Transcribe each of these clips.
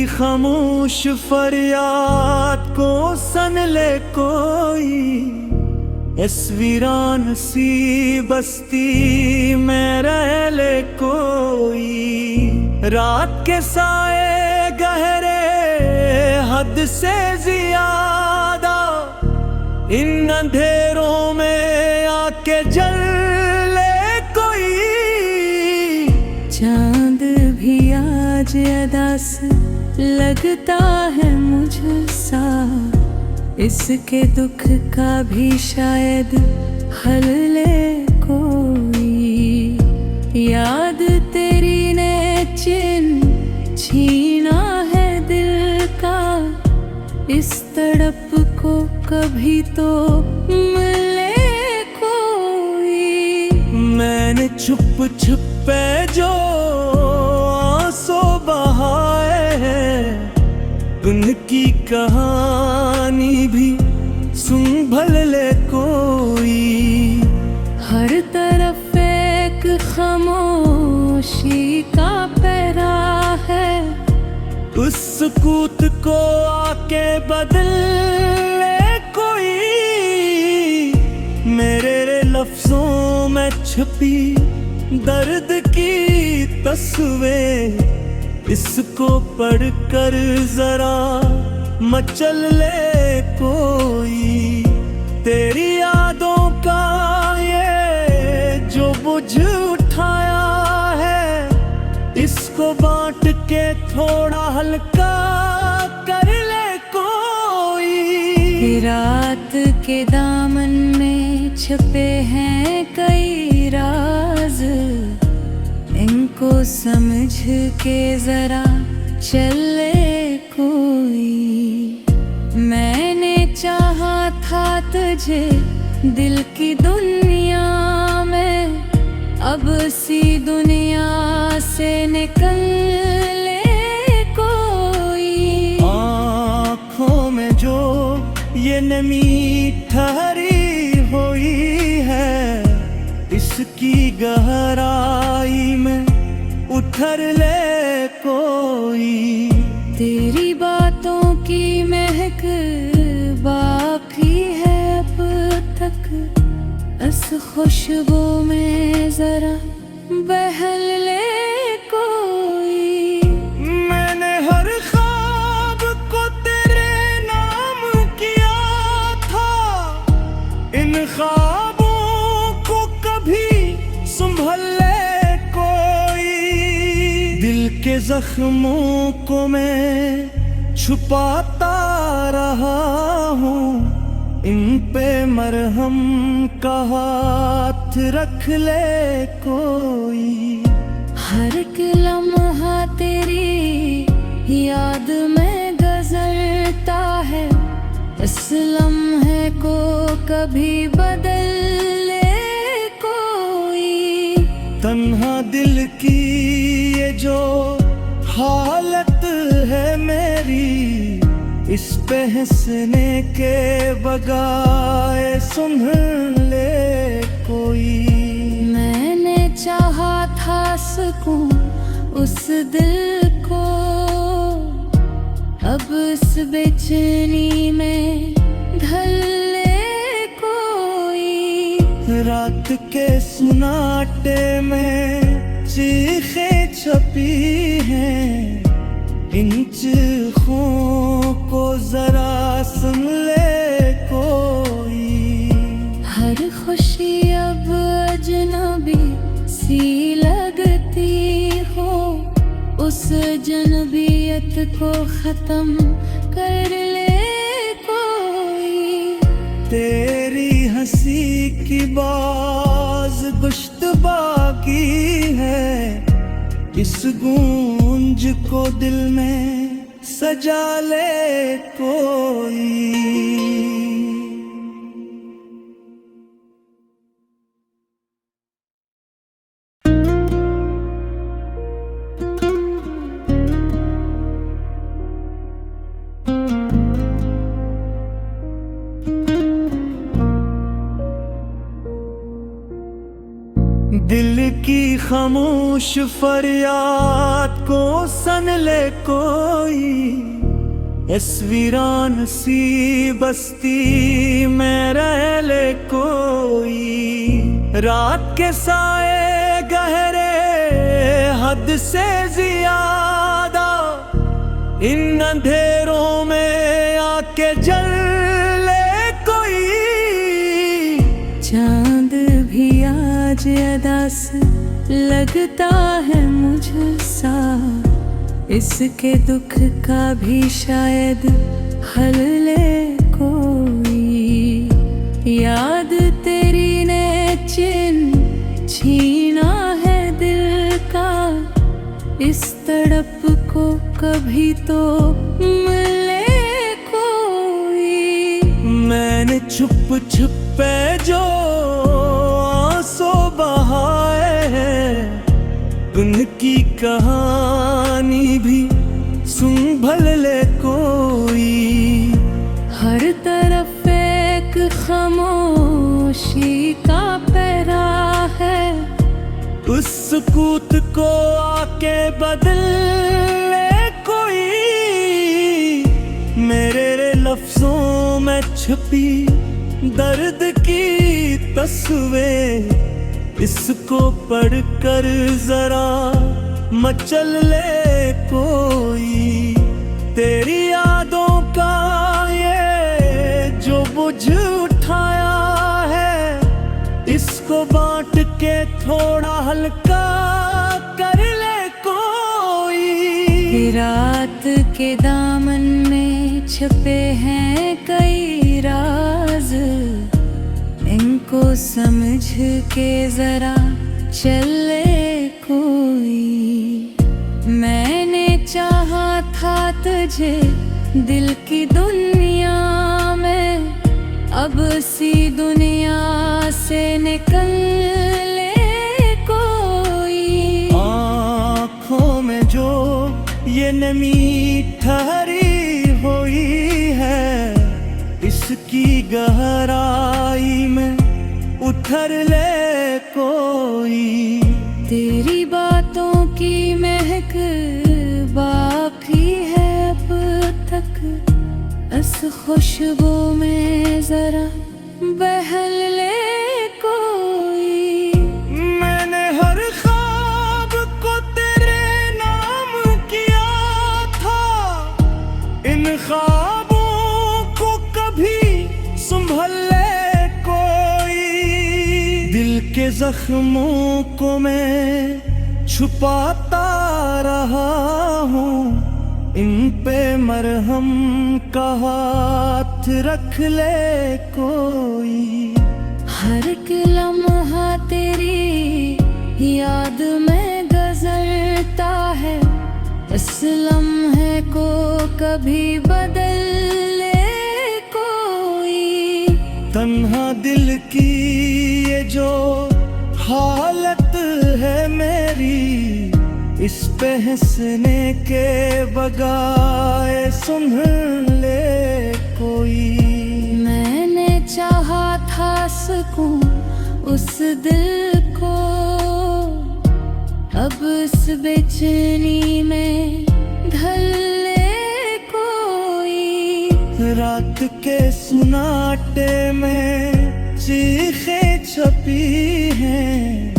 खामोश फरियाद को सन ले कोई, इस वीरान सी बस्ती में रह ले कोई। रात के साए गहरे हद से ज्यादा, इन अंधेरों में आके जल ले कोई। चांद भी आज अदा से लगता है मुझसा, इसके दुख का भी शायद हल ले कोई। याद तेरी ने छीना है दिल का, इस तड़प को कभी तो मिले कोई। मैंने छुप छुप पे जो आंसू बहाए हैं, उनकी कहानी भी सुन भल ले कोई। हर तरफ एक खामोशी का पहरा है, उस सुकूत को आके बदल ले कोई। मेरे लफ्जों में छुपी दर्द की तस्वीर, इसको पढ़कर जरा मचल ले कोई। तेरी यादों का ये जो बुझ उठाया है, इसको बांट के थोड़ा हल्का कर ले कोई। रात के दामन में छुपे हैं कई राज, इनको समझ के जरा चले कोई। मैंने चाहा था तुझे दिल की दुनिया में, अब सी दुनिया से निकल ले कोई। आँखों में जो ये नमी ठहरी हुई है, इसकी गहराई में उतर ले कोई। तेरी बातों की महक बाकी है अब तक, इस खुशबू में जरा बहल ले कोई। मैंने हर ख्वाब को तेरे नाम किया था, इन ख्वाबों को कभी संभल ले कोई। दिल के जख्मों को मैं छुपाता रहा हूँ, इन पे मरहम का हाथ रख ले कोई। हर एक लम्हा तेरी याद में गुजरता है, इस लम्हे को कभी बदल ले कोई। तन्हा दिल की ये जो हालत है मेरी, इस पे हंसने के बगाए सुन ले कोई। मैंने चाहा था सुकून उस दिल को, अब इस बेचैनी में ढल ले कोई। रात के सुनाटे में चीखें छपी हैं, इन चीखों को जरा सुन ले कोई। हर खुशी अब अजनबी सी लगती हो, उस जनबियत को खत्म कर ले कोई। तेरी हंसी की बाज गुश्त बाकी है, इस गूंज को दिल में सजा ले कोई। दिल की खामोश फरियाद को सन ले कोई, इस वीरान सी बस्ती में रह ले कोई। रात के साए गहरे हद से ज्यादा, इन अंधेरों में आके जल ले कोई। चांद भी आज अदास लगता है मुझसा, इसके दुख का भी शायद हल ले कोई। याद तेरी ने छीना है दिल का, इस तड़प को कभी तो मिले कोई। मैंने छुप छुप पे जो आंसू बहाए हैं, उनकी कहानी भी सुन भल ले कोई। हर तरफ एक खामोशी का पहरा है, उस सुकूत को आके बदल ले कोई। मेरे लफ्जों में छुपी दर्द की तस्वीर, इसको पढ़कर जरा मचल ले कोई। तेरी यादों का ये जो बुझ उठाया है, इसको बांट के थोड़ा हल्का कर ले कोई। रात के दामन में छुपे हैं कई राज, इनको समझ के जरा चले कोई। मैंने चाहा था तुझे दिल की दुनिया में, अब सी दुनिया से निकल ले कोई। आँखों में जो ये नमी ठहरी हुई है, इसकी गहराई में उतर ले कोई। तेरी बातों की महक बाकी है अब तक, इस खुशबू में जरा बहल ले कोई। मैंने हर ख्वाब को तेरे नाम किया था, इन ख्वाबों को कभी संभल ले कोई। दिल के जख्मों को मैं छुपाता रहा हूँ, इन पे मरहम का हाथ रख ले कोई। हर एक लम्हा तेरी याद में गुजरता है, इस लम्हे को कभी बदल ले कोई। तन्हा दिल की ये जो हालत है मेरी, इस पे हंसने के बजाय सुन ले कोई। मैंने चाहा था सुकून उस दिल को, अब इस बेचैनी में ढल ले कोई। रात के सुनाटे में चीखें छपी हैं,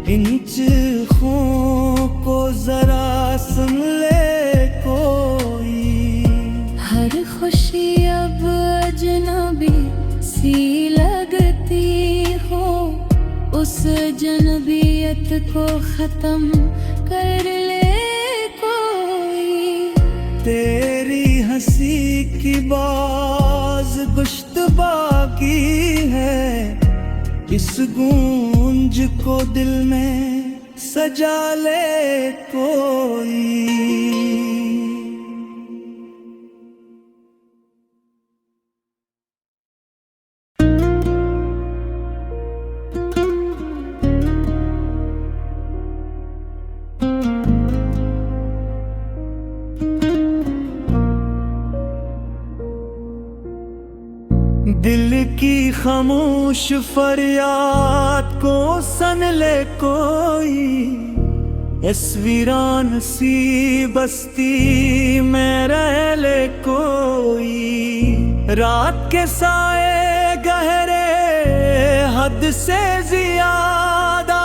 इन चीखों को जरा सुन ले कोई। हर खुशी अब अजनबी सी लगती हो, उस जनबियत को खत्म कर ले कोई। तेरी हंसी की बाज गुश्त बाकी है, इस गूंज को दिल में सजा ले कोई। दिल की खामोश फरियाद को सन ले कोई, इस वीरान सी बस्ती में रह ले कोई। रात के साए गहरे हद से ज्यादा,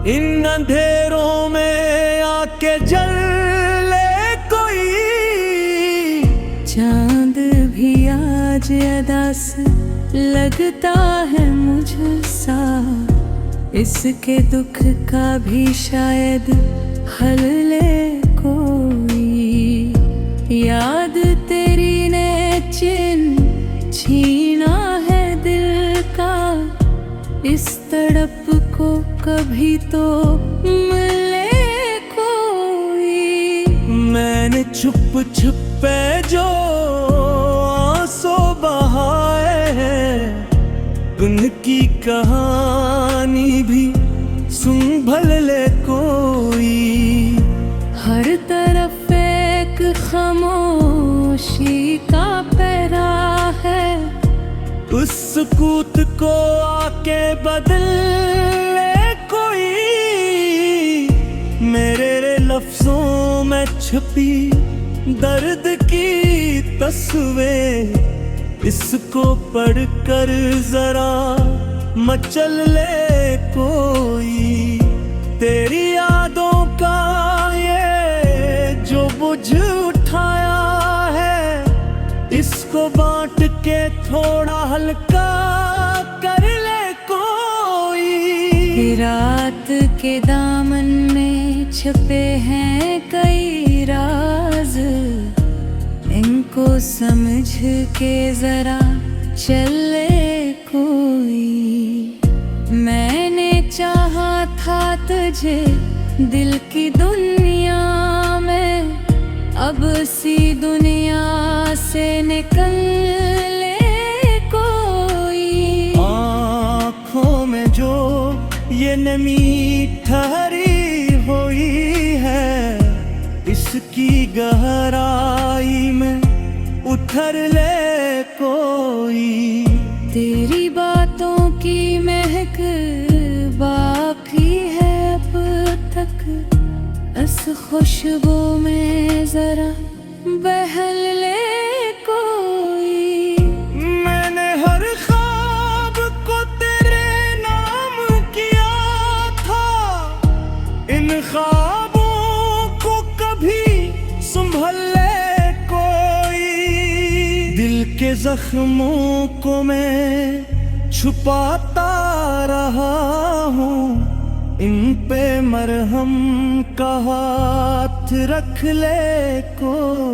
इन अंधेरों में आके जल ले कोई। चांद भी आज अदास लगता है मुझसा, इसके दुख का भी शायद हल ले कोई। याद तेरी ने छीना है दिल का, इस तड़प को कभी तो मिले कोई। मैंने छुप छुप पे जो आंसू बहाए हैं, उनकी कहानी भी सुन भल ले कोई। हर तरफ एक खामोशी का पहरा है, उस सुकूत को आके बदल ले कोई। मेरे लफ्जों में छुपी दर्द की तस्वीर, इसको पढ़कर जरा मचल ले कोई। तेरी यादों का ये जो बुझ उठाया है, इसको बांट के थोड़ा हल्का कर ले कोई। रात के दामन में छुपे हैं कई राज, इनको समझ के जरा चले कोई। मैंने चाहा था तुझे दिल की दुनिया में, अब सी दुनिया से निकल ले कोई। आँखों में जो ये नमी ठहरी हुई है, इसकी गहराई में उतर ले कोई। तेरी बातों की महक बाकी है अब तक, इस खुशबू में जरा बहल ले कोई। मैंने हर ख्वाब को तेरे नाम किया था, इन ख्वाबों को कभी संभल ले कोई। दिल के जख्मों को मैं छुपाता रहा हूँ, इन पे मरहम का हाथ रख ले कोई।